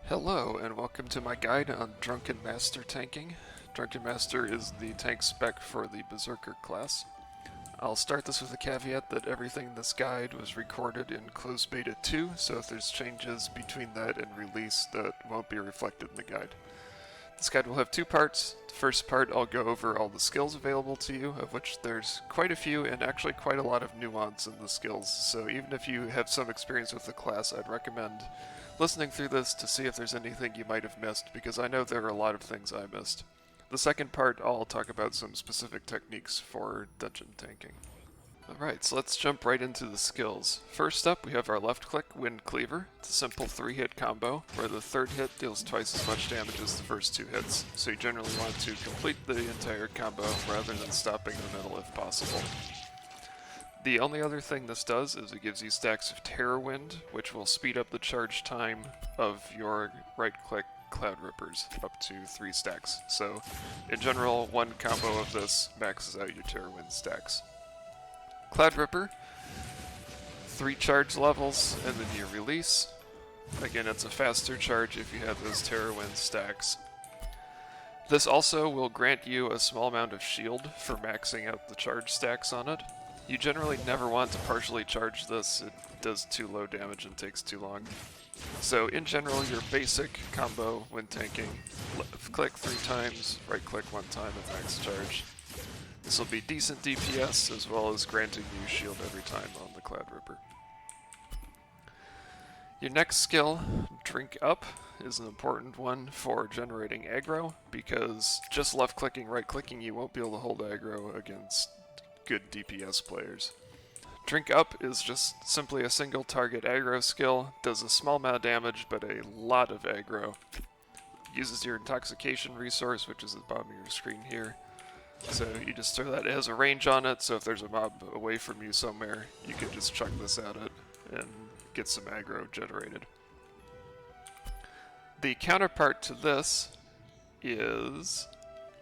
Hello, and welcome to my guide on Drunken Master tanking. Drunken Master is the tank spec for the Berserker class. I'll start this with a caveat that everything in this guide was recorded in closed beta 2, so if there's changes between that and release, that won't be reflected in the guide. This guide will have two parts. The first part, I'll go over all the skills available to you, of which there's quite a few and actually quite a lot of nuance in the skills, so even if you have some experience with the class, I'd recommend listening through this to see if there's anything you might have missed, because I know there are a lot of things I missed. The second part, I'll talk about some specific techniques for dungeon tanking. Alright, so let's jump right into the skills. First up, we have our left-click Wind Cleaver. It's a simple 3-hit combo, where the third hit deals twice as much damage as the first 2 hits, so you generally want to complete the entire combo rather than stopping in the middle if possible. The only other thing this does is it gives you stacks of Terror Wind, which will speed up the charge time of your right-click Cloud Rippers up to 3 stacks. So, in general, one combo of this maxes out your Terror Wind stacks. Cloud Ripper, 3 charge levels, and then you release. Again, it's a faster charge if you have those Terror Wind stacks. This also will grant you a small amount of shield for maxing out the charge stacks on it. You generally never want to partially charge this, it does too low damage and takes too long. So in general, your basic combo when tanking, left click 3 times, right click 1 time at max charge. This will be decent DPS as well as granting you shield every time on the Cloud Ripper. Your next skill, Drink Up, is an important one for generating aggro, because just left clicking, right clicking, you won't be able to hold aggro against good DPS players. Drink Up is just simply a single target aggro skill, does a small amount of damage but a lot of aggro. Uses your intoxication resource, which is at the bottom of your screen here. So you just throw that, it has a range on it, so if there's a mob away from you somewhere, you can just chuck this at it and get some aggro generated. The counterpart to this is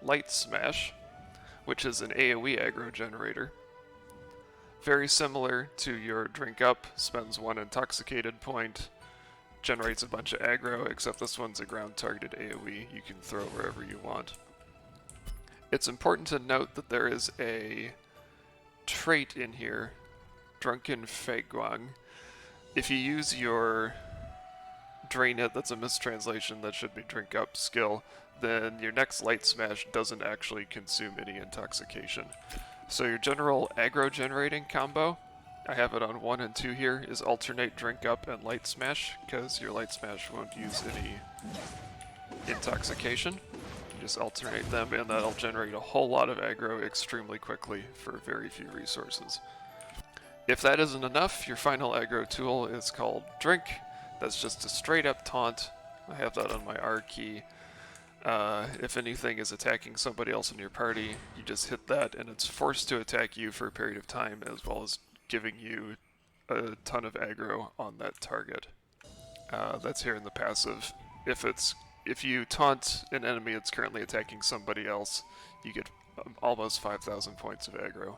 Light Smash, which is an AoE aggro generator. Very similar to your Drink Up, spends 1 intoxicated point, generates a bunch of aggro, except this one's a ground targeted AoE you can throw wherever you want. It's important to note that there is a trait in here, Drunken Feiguang. If you use your Drain It, that's a mistranslation, that should be Drink Up skill, then your next Light Smash doesn't actually consume any intoxication. So your general aggro generating combo, I have it on 1 and 2 here, is alternate Drink Up and Light Smash, because your Light Smash won't use any intoxication. You just alternate them and that'll generate a whole lot of aggro extremely quickly for very few resources. If that isn't enough, your final aggro tool is called Drink. That's just a straight up taunt. I have that on my R key. If anything is attacking somebody else in your party, you just hit that and it's forced to attack you for a period of time, as well as giving you a ton of aggro on that target. That's here in the passive. If you taunt an enemy that's currently attacking somebody else, you get almost 5,000 points of aggro.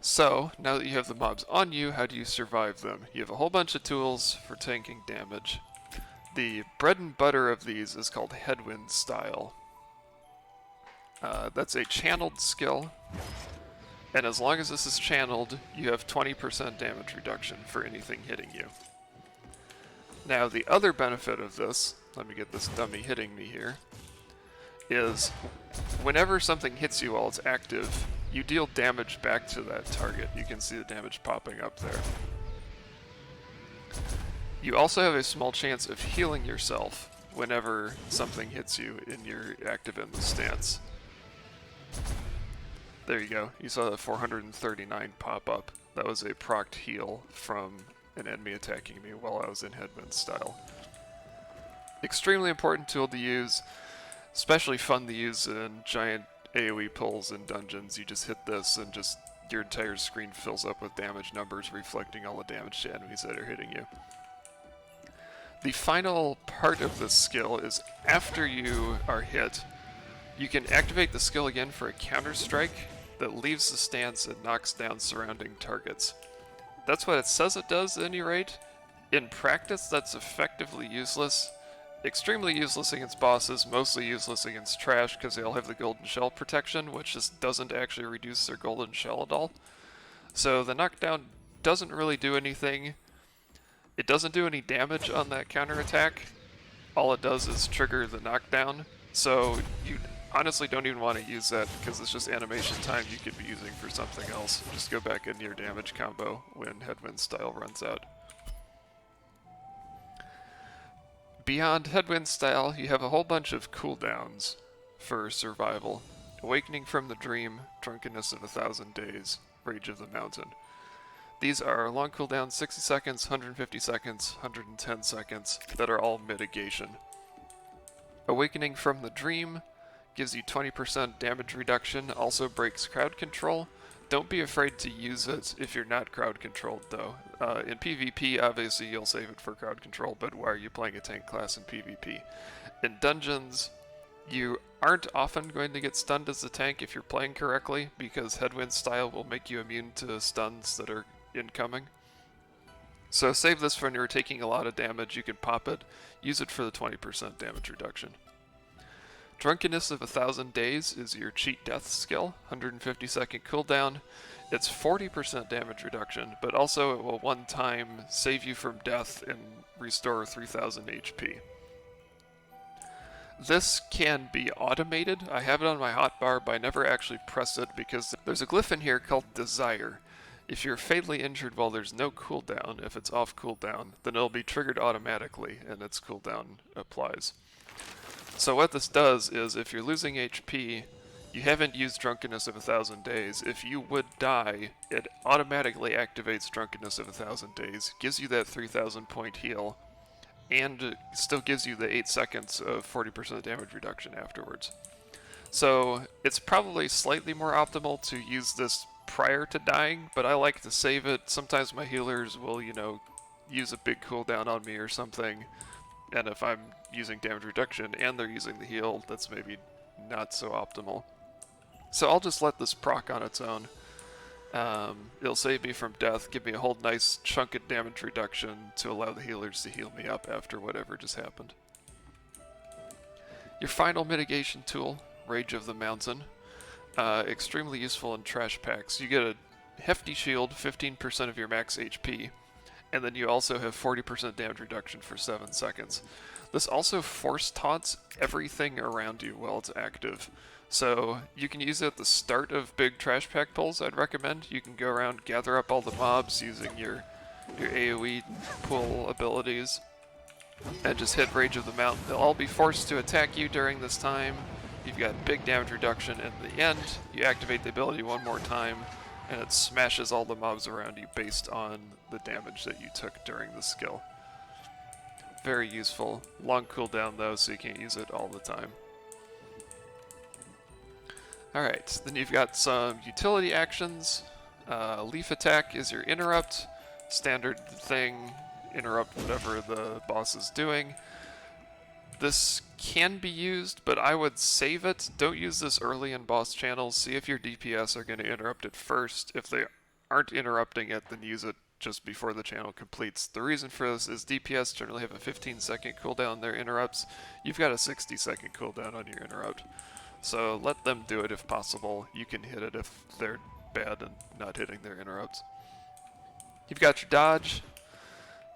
So, now that you have the mobs on you, how do you survive them? You have a whole bunch of tools for tanking damage. The bread and butter of these is called Headwind Style. That's a channeled skill, and as long as this is channeled, you have 20% damage reduction for anything hitting you. Now the other benefit of this, let me get this dummy hitting me here, is whenever something hits you while it's active, you deal damage back to that target. You can see the damage popping up there. You also have a small chance of healing yourself whenever something hits you in your active in the stance. There you go. You saw the 439 pop up. That was a procced heal from an enemy attacking me while I was in Headwind Style. Extremely important tool to use, especially fun to use in giant AoE pulls in dungeons. You just hit this and just your entire screen fills up with damage numbers reflecting all the damage to enemies that are hitting you. The final part of this skill is after you are hit, you can activate the skill again for a counter strike that leaves the stance and knocks down surrounding targets. That's what it says it does at any rate. In practice, that's effectively useless. Extremely useless against bosses, mostly useless against trash because they all have the golden shell protection, which just doesn't actually reduce their golden shell at all. So the knockdown doesn't really do anything. It doesn't do any damage on that counterattack. All it does is trigger the knockdown. So you honestly don't even want to use that because it's just animation time you could be using for something else. Just go back in your damage combo when Headwind Style runs out. Beyond Headwind Style, you have a whole bunch of cooldowns for survival. Awakening from the Dream, Drunkenness of 1,000 Days, Rage of the Mountain. These are long cooldowns, 60 seconds, 150 seconds, 110 seconds, that are all mitigation. Awakening from the Dream gives you 20% damage reduction, also breaks crowd control. Don't be afraid to use it if you're not crowd controlled though. In PvP, obviously you'll save it for crowd control, but why are you playing a tank class in PvP? In dungeons, you aren't often going to get stunned as a tank if you're playing correctly, because Headwind Style will make you immune to stuns that are incoming. So save this for when you're taking a lot of damage, you can pop it, use it for the 20% damage reduction. Drunkenness of 1,000 Days is your cheat death skill, 150 second cooldown. It's 40% damage reduction, but also it will one time save you from death and restore 3,000 HP. This can be automated. I have it on my hotbar, but I never actually press it because there's a glyph in here called Desire. If you're fatally injured while there's no cooldown, if it's off cooldown, then it'll be triggered automatically and its cooldown applies. So what this does is if you're losing HP, you haven't used Drunkenness of 1,000 Days, if you would die, it automatically activates Drunkenness of 1,000 Days, gives you that 3,000 point heal, and still gives you the 8 seconds of 40% damage reduction afterwards. So it's probably slightly more optimal to use this prior to dying, but I like to save it. Sometimes my healers will, use a big cooldown on me or something, and if I'm using damage reduction and they're using the heal, that's maybe not so optimal. So I'll just let this proc on its own. It'll save me from death, give me a whole nice chunk of damage reduction to allow the healers to heal me up after whatever just happened. Your final mitigation tool, Rage of the Mountain. Extremely useful in trash packs. You get a hefty shield, 15% of your max HP, and then you also have 40% damage reduction for 7 seconds. This also force taunts everything around you while it's active. So you can use it at the start of big trash pack pulls, I'd recommend. You can go around, gather up all the mobs using your AoE pull abilities, and just hit Rage of the Mountain. They'll all be forced to attack you during this time. You've got big damage reduction in the end. You activate the ability one more time, and it smashes all the mobs around you based on the damage that you took during the skill. Very useful. Long cooldown though, so you can't use it all the time. Alright, then you've got some utility actions. Leaf Attack is your interrupt. Standard thing, interrupt whatever the boss is doing. This can be used, but I would save it. Don't use this early in boss channels. See if your DPS are going to interrupt it first. If they aren't interrupting it, then use it just before the channel completes. The reason for this is DPS generally have a 15-second cooldown on their interrupts. You've got a 60-second cooldown on your interrupt. So let them do it if possible. You can hit it if they're bad and not hitting their interrupts. You've got your dodge.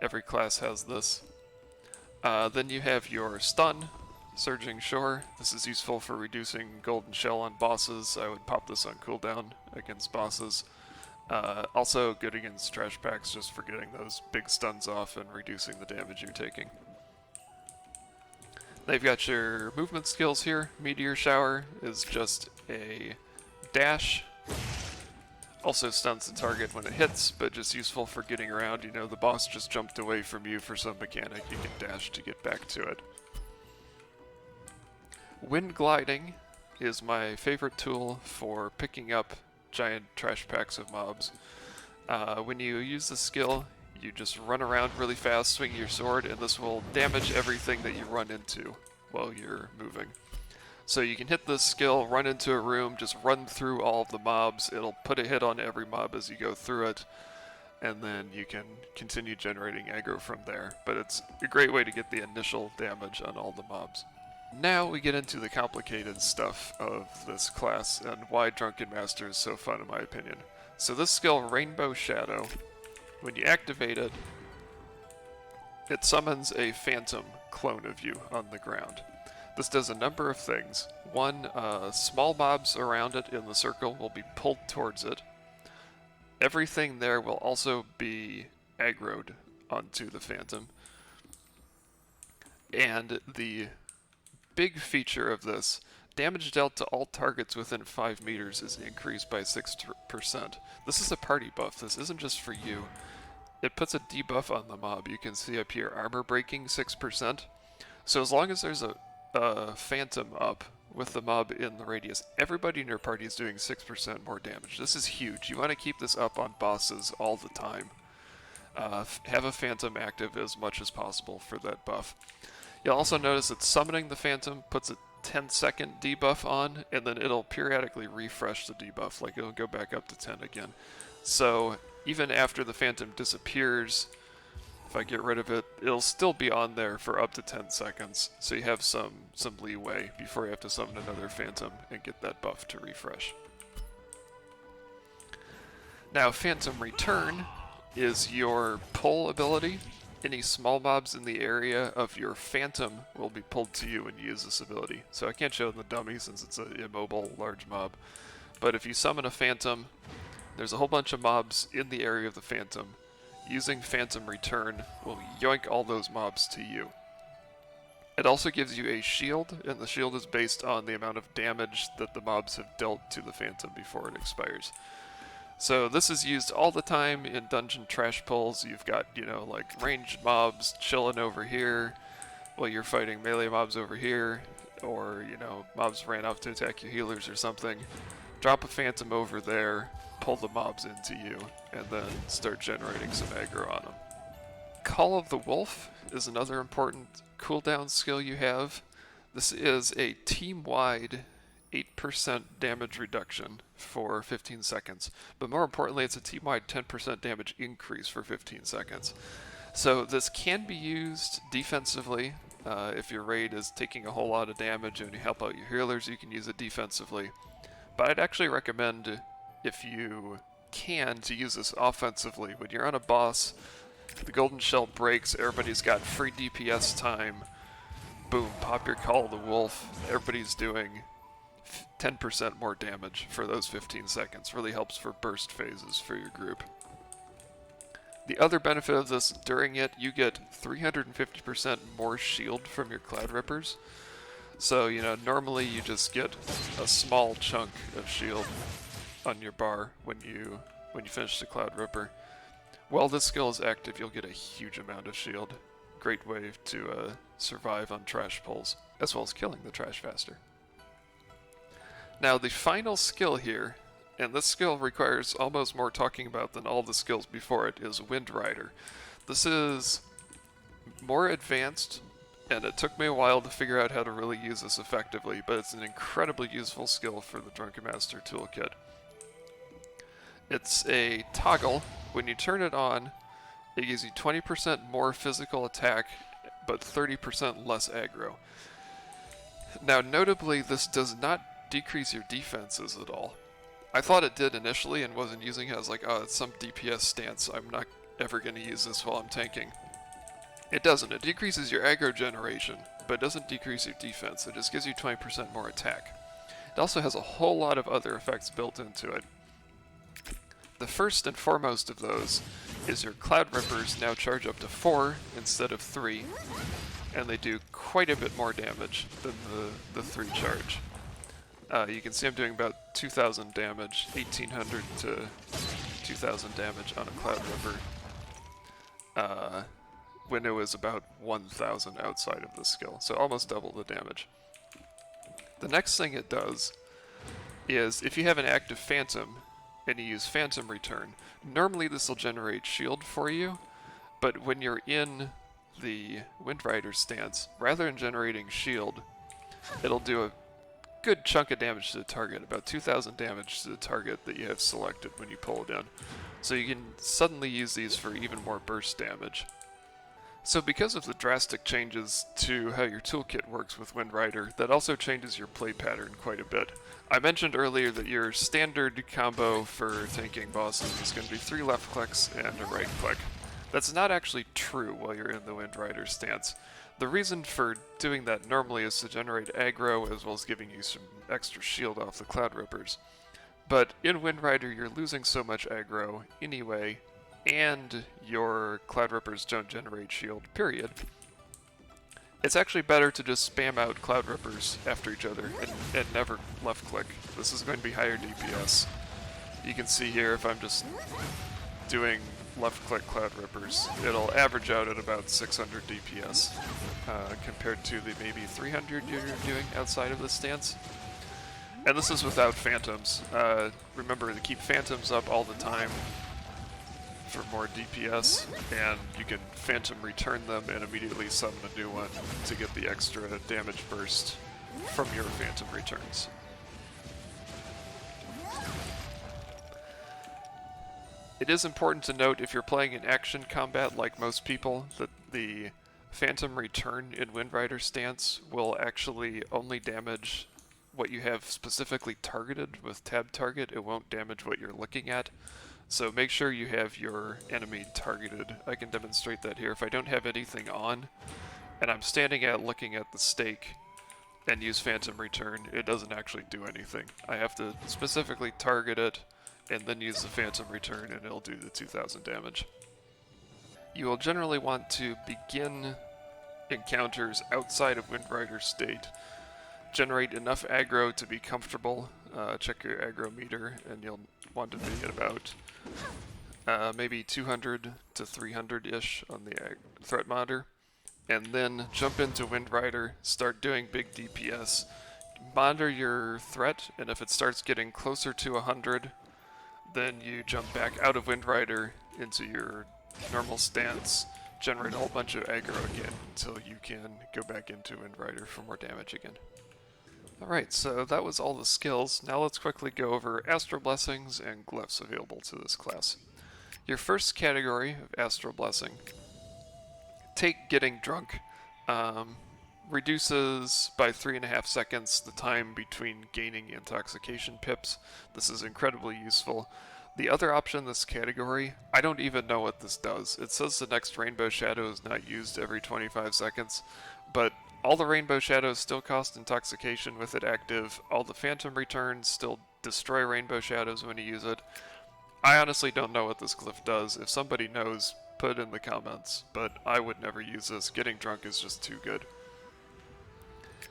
Every class has this. Then you have your stun, Surging Shore. This is useful for reducing golden shell on bosses. I would pop this on cooldown against bosses. Also good against trash packs, just for getting those big stuns off and reducing the damage you're taking. They've got your movement skills here. Meteor Shower is just a dash. Also stuns the target when it hits, but just useful for getting around. You know, the boss just jumped away from you for some mechanic. You can dash to get back to it. Wind Gliding is my favorite tool for picking up giant trash packs of mobs. When you use the skill, you just run around really fast, swing your sword, and this will damage everything that you run into while you're moving. So you can hit this skill, run into a room, just run through all of the mobs. It'll put a hit on every mob as you go through it. and then you can continue generating aggro from there. But it's a great way to get the initial damage on all the mobs. Now we get into the complicated stuff of this class and why Drunken Master is so fun in my opinion. So this skill, Rainbow Shadow, when you activate it, it summons a phantom clone of you on the ground. This does a number of things. One, small mobs around it in the circle will be pulled towards it. Everything there will also be aggroed onto the phantom. And the big feature of this, damage dealt to all targets within 5 meters is increased by 6%. This is a party buff, this isn't just for you. It puts a debuff on the mob. You can see up here, armor breaking 6%. So as long as there's a phantom up with the mob in the radius, everybody in your party is doing 6% more damage. This is huge. You want to keep this up on bosses all the time. Have a phantom active as much as possible for that buff. You'll also notice that summoning the phantom puts a 10-second debuff on, and then it'll periodically refresh the debuff, like it'll go back up to 10 again. So even after the phantom disappears, if I get rid of it, it'll still be on there for up to 10 seconds, so you have some leeway before you have to summon another phantom and get that buff to refresh. Now, Phantom Return is your pull ability. Any small mobs in the area of your phantom will be pulled to you when you use this ability. So I can't show it in the dummy since it's an immobile large mob. But if you summon a phantom, there's a whole bunch of mobs in the area of the phantom. Using Phantom Return will yoink all those mobs to you. It also gives you a shield, and the shield is based on the amount of damage that the mobs have dealt to the phantom before it expires. So this is used all the time in dungeon trash pulls. You've got, like ranged mobs chilling over here while you're fighting melee mobs over here, or, mobs ran off to attack your healers or something. Drop a phantom over there, pull the mobs into you, and then start generating some aggro on them. Call of the Wolf is another important cooldown skill you have. This is a team-wide 8% damage reduction for 15 seconds, but more importantly, it's a team-wide 10% damage increase for 15 seconds. So this can be used defensively. If your raid is taking a whole lot of damage and you help out your healers, you can use it defensively. But I'd actually recommend, if you can, to use this offensively. When you're on a boss, the golden shell breaks, everybody's got free DPS time, boom, pop your Call of the Wolf, everybody's doing 10% more damage for those 15 seconds. Really helps for burst phases for your group. The other benefit of this, during it, you get 350% more shield from your Cloud Rippers. So, normally you just get a small chunk of shield on your bar when you finish the Cloud Ripper. While this skill is active, you'll get a huge amount of shield. Great way to survive on trash pulls, as well as killing the trash faster. Now the final skill here, and this skill requires almost more talking about than all the skills before it, is Windrider. This is more advanced, and it took me a while to figure out how to really use this effectively, but it's an incredibly useful skill for the Drunken Master toolkit. It's a toggle. When you turn it on, it gives you 20% more physical attack, but 30% less aggro. Now notably, this does not decrease your defenses at all. I thought it did initially and wasn't using it. I was like, oh, it's some DPS stance. I'm not ever going to use this while I'm tanking. It doesn't. It decreases your aggro generation, but it doesn't decrease your defense. It just gives you 20% more attack. It also has a whole lot of other effects built into it. The first and foremost of those is your Cloud Rippers now charge up to 4 instead of 3, and they do quite a bit more damage than the 3 charge. You can see I'm doing about 2,000 damage, 1,800 to 2,000 damage on a Cloud Ripper, when it was about 1,000 outside of the skill, so almost double the damage. The next thing it does is, if you have an active Phantom, and you use Phantom Return, normally this will generate shield for you, but when you're in the Windrider stance, rather than generating shield, it'll do a good chunk of damage to the target, about 2,000 damage to the target that you have selected when you pull it in. So you can suddenly use these for even more burst damage. So because of the drastic changes to how your toolkit works with Windrider, that also changes your play pattern quite a bit. I mentioned earlier that your standard combo for tanking bosses is going to be 3 left clicks and a right click. That's not actually true while you're in the Windrider stance. The reason for doing that normally is to generate aggro as well as giving you some extra shield off the Cloud Rippers. But in Windrider you're losing so much aggro anyway, and your Cloud Rippers don't generate shield, period. It's actually better to just spam out Cloud Rippers after each other and never left click. This is going to be higher DPS. You can see here if I'm just doing left click Cloud Rippers, it'll average out at about 600 DPS compared to the maybe 300 you're doing outside of this stance. And this is without phantoms. Remember to keep phantoms up all the time for more DPS, and you can phantom return them and immediately summon a new one to get the extra damage burst from your phantom returns. It is important to note if you're playing in action combat like most people that the phantom return in Windrider stance will actually only damage what you have specifically targeted with tab target. It won't damage what you're looking at. So make sure you have your enemy targeted. I can demonstrate that here. If I don't have anything on, and I'm standing at looking at the stake and use Phantom Return, it doesn't actually do anything. I have to specifically target it and then use the Phantom Return and it'll do the 2,000 damage. You will generally want to begin encounters outside of Windrider state. Generate enough aggro to be comfortable. Check your aggro meter and you'll want to be at about maybe 200 to 300-ish on the threat monitor. And then jump into Windrider, start doing big DPS. Monitor your threat, and if it starts getting closer to 100, then you jump back out of Windrider into your normal stance, generate a whole bunch of aggro again until you can go back into Windrider for more damage again. Alright, so that was all the skills. Now let's quickly go over Astral Blessings and glyphs available to this class. Your first category of Astral Blessing, take Getting Drunk, reduces by 3.5 seconds the time between gaining intoxication pips. This is incredibly useful. The other option in this category, I don't even know what this does. It says the next Rainbow Shadow is not used every 25 seconds, but all the Rainbow Shadows still cost intoxication with it active. All the Phantom Returns still destroy Rainbow Shadows when you use it. I honestly don't know what this glyph does. If somebody knows, put it in the comments, but I would never use this. Getting Drunk is just too good.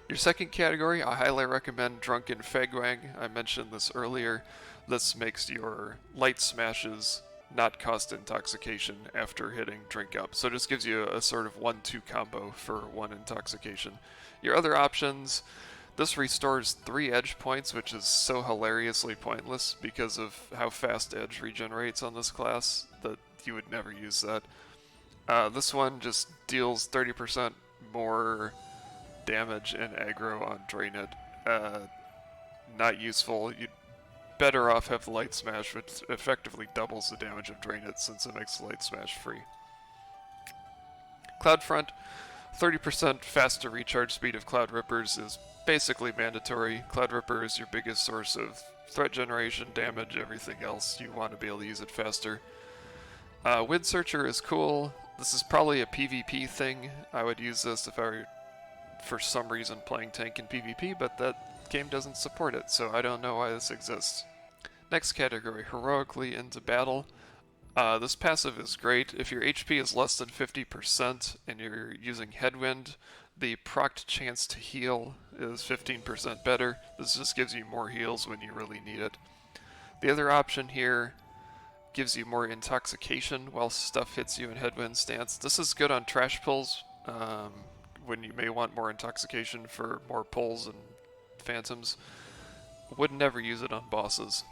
Your second category, I highly recommend Drunken Fagwang. I mentioned this earlier. This makes your light smashes not cost intoxication after hitting Drink Up. So it just gives you a sort of 1-2 combo for 1 intoxication. Your other options, this restores 3 edge points, which is so hilariously pointless because of how fast edge regenerates on this class that you would never use that. This one just deals 30% more damage and aggro on Drain It. Not useful. You'd better off have the Light Smash, which effectively doubles the damage of Drain It since it makes the Light Smash free. Cloud Front, 30% faster recharge speed of Cloud Rippers is basically mandatory. Cloud Ripper is your biggest source of threat generation, damage, everything else. You want to be able to use it faster. Wind Searcher is cool. This is probably a PvP thing. I would use this if I were for some reason playing tank in PvP, but that game doesn't support it, so I don't know why this exists. Next category, Heroically Into Battle. This passive is great. If your HP is less than 50% and you're using Headwind, the procced chance to heal is 15% better. This just gives you more heals when you really need it. The other option here gives you more intoxication while stuff hits you in Headwind stance. This is good on trash pulls, when you may want more intoxication for more pulls and phantoms. Would never use it on bosses.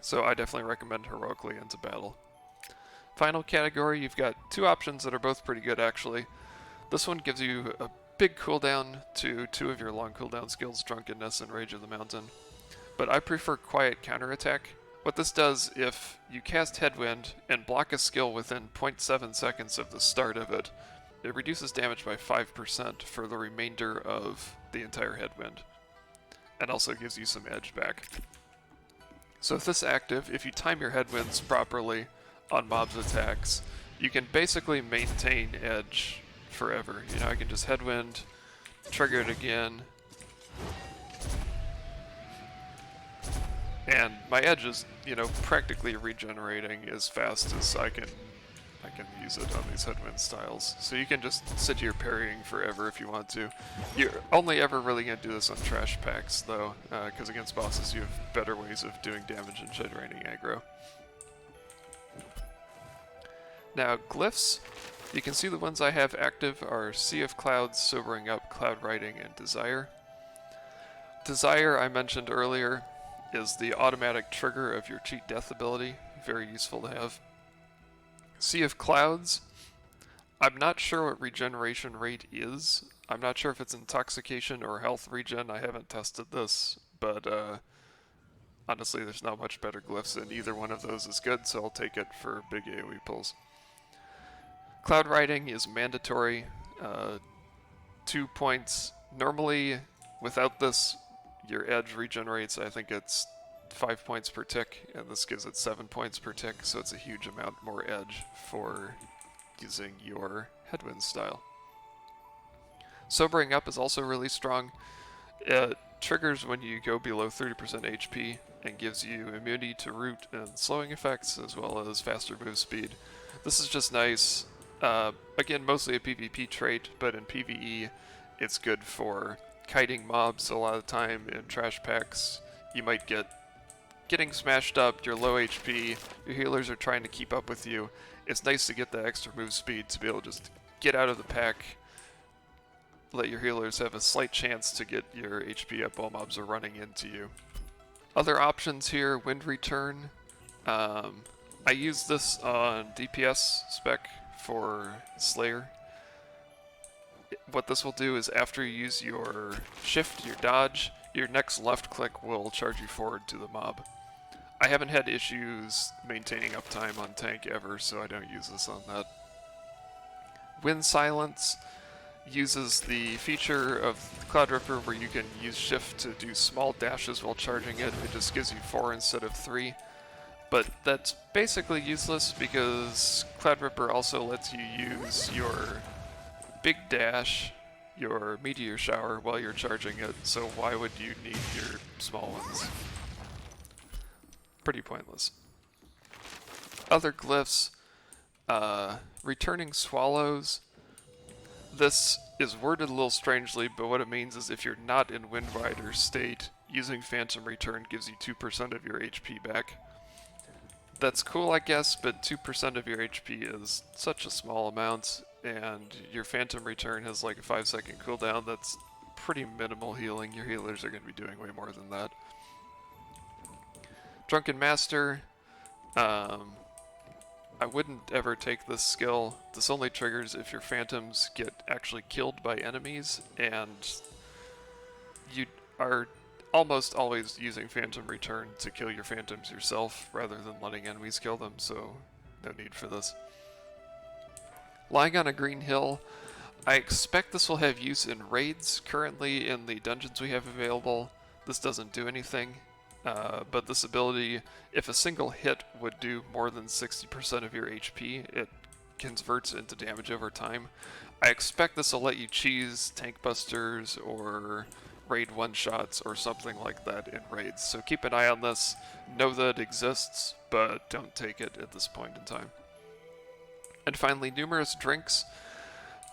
So I definitely recommend Heroically Into Battle. Final category, you've got 2 options that are both pretty good actually. This one gives you a big cooldown to two of your long cooldown skills, Drunkenness and Rage of the Mountain. But I prefer Quiet Counterattack. What this does, if you cast Headwind and block a skill within 0.7 seconds of the start of it, it reduces damage by 5% for the remainder of the entire Headwind. And also gives you some edge back. So if this active, if you time your Headwinds properly on mobs' attacks, you can basically maintain edge forever. You know, I can just Headwind, trigger it again, and my edge is, you know, practically regenerating as fast as I can use it on these Headwind styles. So you can just sit here parrying forever if you want to. You're only ever really going to do this on trash packs though, because against bosses you have better ways of doing damage and shed raining aggro. Now glyphs, you can see the ones I have active are Sea of Clouds, Sobering Up, Cloud Riding, and Desire. Desire, I mentioned earlier, is the automatic trigger of your cheat death ability, very useful to have. Sea of Clouds, I'm not sure what regeneration rate is. I'm not sure if it's intoxication or health regen. I haven't tested this, but honestly there's not much better glyphs, and either one of those is good, so I'll take it for big AoE pulls. Cloud Riding is mandatory, 2 points. Normally, without this, your edge regenerates, I think it's 5 points per tick, and this gives it 7 points per tick, so it's a huge amount more edge for using your Headwind style. Sobering Up is also really strong. It triggers when you go below 30% HP and gives you immunity to root and slowing effects, as well as faster move speed. This is just nice. Again, mostly a PvP trait, but in PvE it's good for kiting mobs. A lot of the time in trash packs you might getting smashed up, you're low HP, your healers are trying to keep up with you. It's nice to get that extra move speed to be able to just get out of the pack, let your healers have a slight chance to get your HP up while mobs are running into you. Other options here, Wind Return. I use this on DPS spec for Slayer. What this will do is after you use your shift, your dodge, your next left click will charge you forward to the mob. I haven't had issues maintaining uptime on tank ever, so I don't use this on that. Wind Silence uses the feature of Cloud Ripper where you can use shift to do small dashes while charging it. It just gives you 4 instead of 3. But that's basically useless because Cloud Ripper also lets you use your big dash, your meteor shower, while you're charging it, so why would you need your small ones? Pretty pointless. Other glyphs, Returning Swallows. This is worded a little strangely, but what it means is if you're not in Windrider state, using Phantom Return gives you 2% of your HP back. That's cool, I guess, but 2% of your HP is such a small amount, and your Phantom Return has like a 5-second cooldown. That's pretty minimal healing. Your healers are going to be doing way more than that. Drunken Master, I wouldn't ever take this skill. This only triggers if your phantoms get actually killed by enemies, and you are almost always using Phantom Return to kill your phantoms yourself rather than letting enemies kill them, so no need for this. Lying on a Green Hill, I expect this will have use in raids. Currently in the dungeons we have available, this doesn't do anything, but this ability, if a single hit would do more than 60% of your HP, it converts into damage over time. I expect this will let you cheese tank busters or raid one-shots or something like that in raids, so keep an eye on this. Know that it exists, but don't take it at this point in time. And finally, Numerous Drinks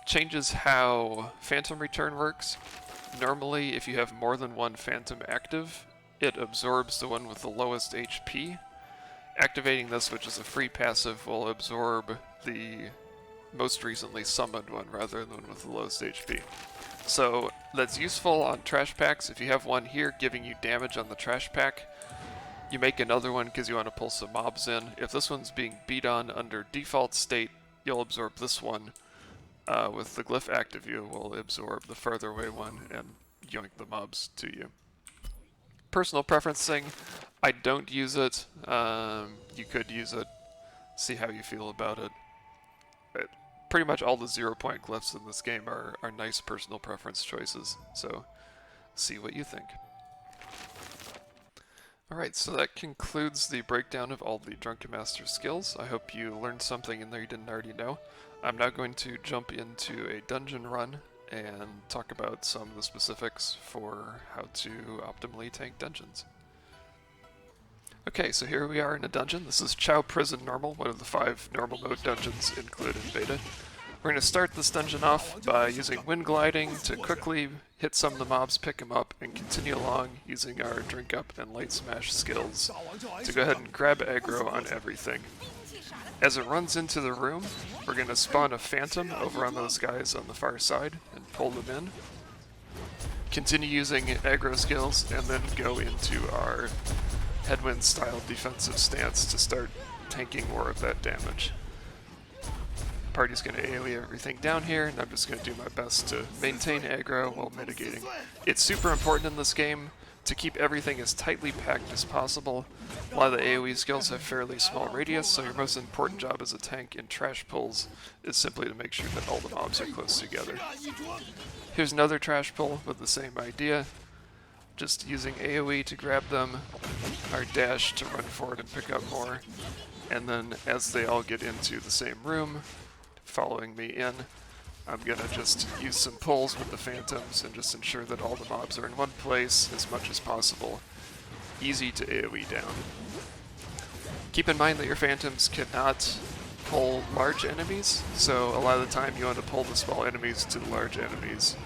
changes how Phantom Return works. Normally, if you have more than one Phantom active, it absorbs the one with the lowest HP. Activating this, which is a free passive, will absorb the most recently summoned one rather than the one with the lowest HP. So that's useful on trash packs. If you have one here giving you damage on the trash pack, you make another one because you want to pull some mobs in. If this one's being beat on under default state, you'll absorb this one. with the glyph active, you will absorb the farther away one and yoink the mobs to you. Personal preference thing, I don't use it. You could use it. See how you feel about it. Pretty much all the 0-point glyphs in this game are nice personal preference choices, so see what you think. Alright, so that concludes the breakdown of all the Drunken Master skills. I hope you learned something in there you didn't already know. I'm now going to jump into a dungeon run and talk about some of the specifics for how to optimally tank dungeons. Okay, so here we are in a dungeon. This is Chow Prison Normal, one of the 5 normal mode dungeons included in beta. We're going to start this dungeon off by using wind gliding to quickly hit some of the mobs, pick them up, and continue along using our drink up and light smash skills to go ahead and grab aggro on everything. As it runs into the room, we're going to spawn a phantom over on those guys on the far side and pull them in. Continue using aggro skills and then go into our headwind style defensive stance to start tanking more of that damage. Party's going to AoE everything down here, and I'm just going to do my best to maintain aggro while mitigating. It's super important in this game to keep everything as tightly packed as possible. A lot of the AoE skills have fairly small radius, so your most important job as a tank in trash pulls is simply to make sure that all the mobs are close together. Here's another trash pull with the same idea. Just using AoE to grab them, our dash to run forward and pick up more, and then as they all get into the same room, following me in, I'm gonna just use some pulls with the phantoms and just ensure that all the mobs are in one place as much as possible. Easy to AoE down. Keep in mind that your phantoms cannot pull large enemies, so a lot of the time you want to pull the small enemies to the large enemies.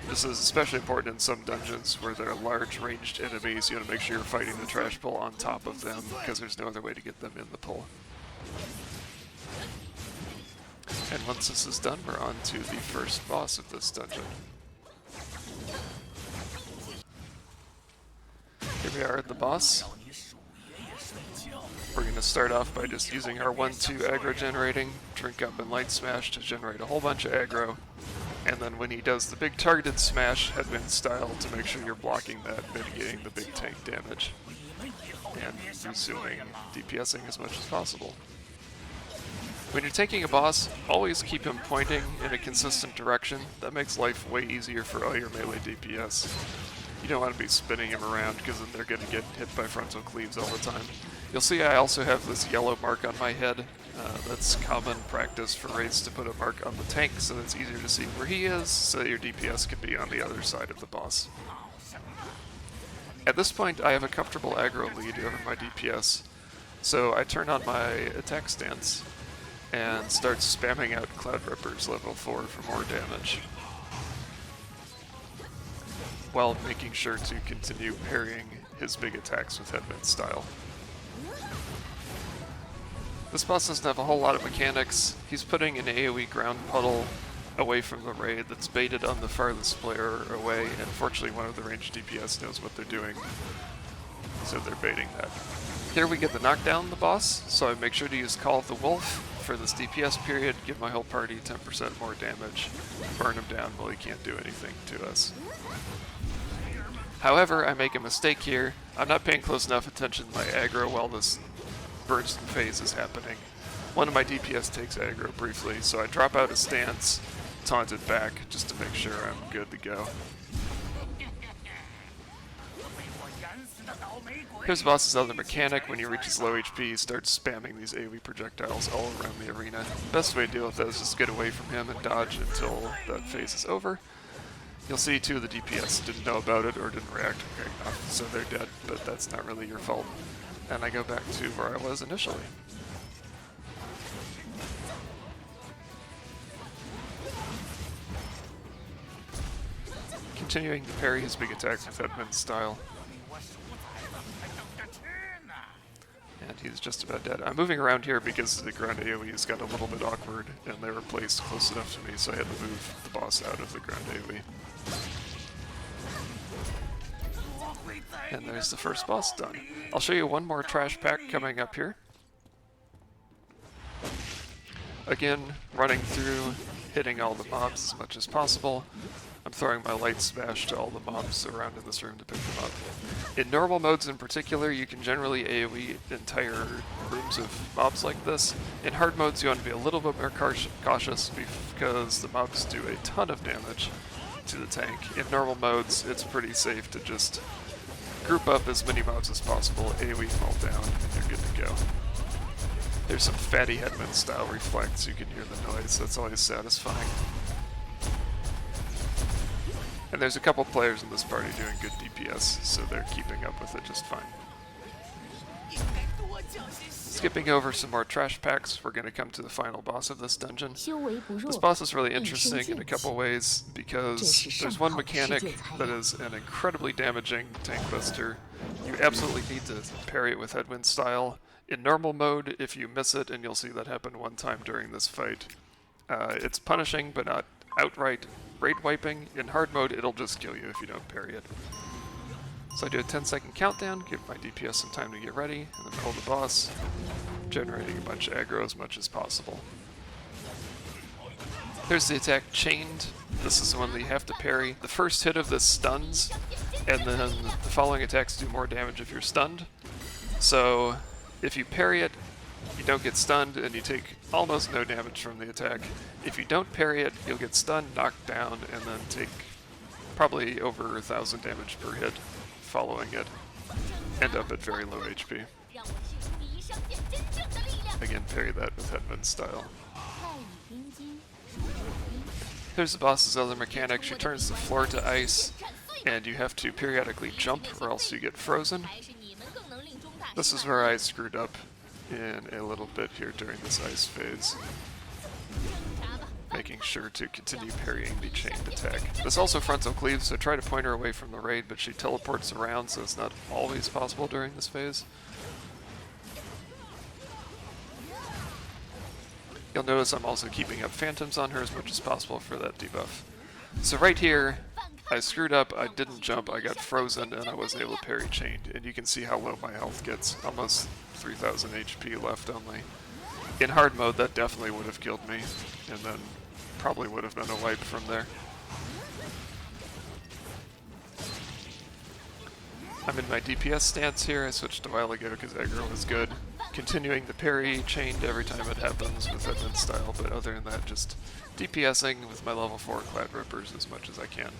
This is especially important in some dungeons where there are large ranged enemies. You want to make sure you're fighting the trash pull on top of them because there's no other way to get them in the pull. And once this is done, we're on to the first boss of this dungeon. Here we are at the boss. We're going to start off by just using our 1-2 aggro generating, drink up and light smash to generate a whole bunch of aggro. And then when he does the big targeted smash, headwind style, to make sure you're blocking that, mitigating the big tank damage. And resuming DPSing as much as possible. When you're taking a boss, always keep him pointing in a consistent direction. That makes life way easier for all your melee DPS. You don't want to be spinning him around because then they're going to get hit by frontal cleaves all the time. You'll see I also have this yellow mark on my head. That's common practice for raids to put a mark on the tank so it's easier to see where he is, so that your DPS can be on the other side of the boss. At this point, I have a comfortable aggro lead over my DPS, so I turn on my attack stance and start spamming out Cloud Rippers level 4 for more damage, while making sure to continue parrying his big attacks with headwind style. This boss doesn't have a whole lot of mechanics. He's putting an AoE ground puddle away from the raid that's baited on the farthest player away, and fortunately one of the ranged DPS knows what they're doing, so they're baiting that. Here we get the knockdown the boss, so I make sure to use Call of the Wolf for this DPS period, give my whole party 10% more damage, burn him down while he can't do anything to us. However, I make a mistake here. I'm not paying close enough attention to my aggro while this burst phase is happening. One of my DPS takes aggro briefly, so I drop out a stance, taunt it back, just to make sure I'm good to go. Here's the boss's other mechanic. When he reaches low HP, he starts spamming these AoE projectiles all around the arena. Best way to deal with that is just get away from him and dodge until that phase is over. You'll see two of the DPS didn't know about it or didn't react quick enough, so they're dead, but that's not really your fault. And I go back to where I was initially. Continuing to parry his big attacks with headwind style. And he's just about dead. I'm moving around here because the ground AoEs got a little bit awkward, and they were placed close enough to me, so I had to move the boss out of the ground AoE. And there's the first boss done. I'll show you one more trash pack coming up here. Again, running through, hitting all the mobs as much as possible. I'm throwing my light smash to all the mobs around in this room to pick them up. In normal modes in particular, you can generally AoE entire rooms of mobs like this. In hard modes, you want to be a little bit more cautious because the mobs do a ton of damage to the tank. In normal modes, it's pretty safe to just group up as many mobs as possible, AoE them all down, and you're good to go. There's some fatty headman style reflects, you can hear the noise, that's always satisfying. And there's a couple players in this party doing good DPS, so they're keeping up with it just fine. Skipping over some more trash packs, we're going to come to the final boss of this dungeon. This boss is really interesting in a couple ways because there's one mechanic that is an incredibly damaging tank buster. You absolutely need to parry it with headwind style. In normal mode, if you miss it, and you'll see that happen one time during this fight, it's punishing but not outright raid wiping. In hard mode, it'll just kill you if you don't parry it. So I do a 10-second countdown, give my DPS some time to get ready, and then call the boss, generating a bunch of aggro as much as possible. There's the attack Chained. This is the one that you have to parry. The first hit of this stuns, and then the following attacks do more damage if you're stunned. So if you parry it, you don't get stunned, and you take almost no damage from the attack. If you don't parry it, you'll get stunned, knocked down, and then take probably over 1,000 damage per hit following it. End up at very low HP. Again, parry that with headman style. Here's the boss's other mechanic. She turns the floor to ice, and you have to periodically jump or else you get frozen. This is where I screwed up in a little bit here during this ice phase, making sure to continue parrying the chained attack. This also frontal cleaves, so try to point her away from the raid, but she teleports around, so it's not always possible during this phase. You'll notice I'm also keeping up phantoms on her as much as possible for that debuff. So right here, I screwed up, I didn't jump, I got frozen, and I wasn't able to parry chained. And you can see how low my health gets, almost 3,000 HP left only. In hard mode, that definitely would have killed me, and then probably would have been a wipe from there. I'm in my DPS stance here. I switched a while ago because aggro was good. Continuing the parry chained every time it happens with headman style, but other than that, just DPSing with my level 4 Clad Rippers as much as I can.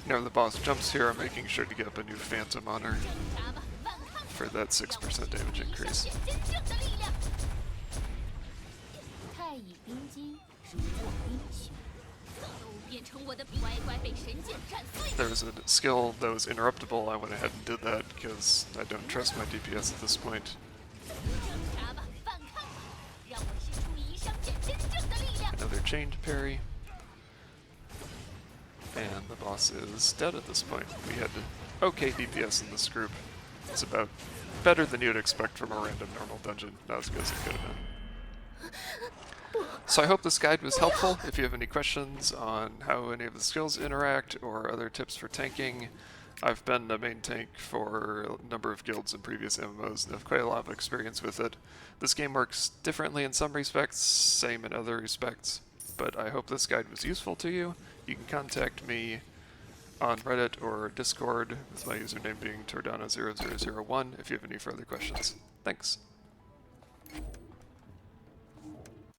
You know, the boss jumps here, I'm making sure to get up a new Phantom on her for that 6% damage increase. There was a skill that was interruptible, I went ahead and did that because I don't trust my DPS at this point. Another chained parry. And the boss is dead at this point. We had okay DPS in this group. It's about better than you'd expect from a random normal dungeon. Not as good as it could have been. So I hope this guide was helpful. If you have any questions on how any of the skills interact or other tips for tanking, I've been a main tank for a number of guilds in previous MMOs and have quite a lot of experience with it. This game works differently in some respects, same in other respects, but I hope this guide was useful to you. You can contact me on Reddit or Discord with my username being Tordana0001 if you have any further questions. Thanks.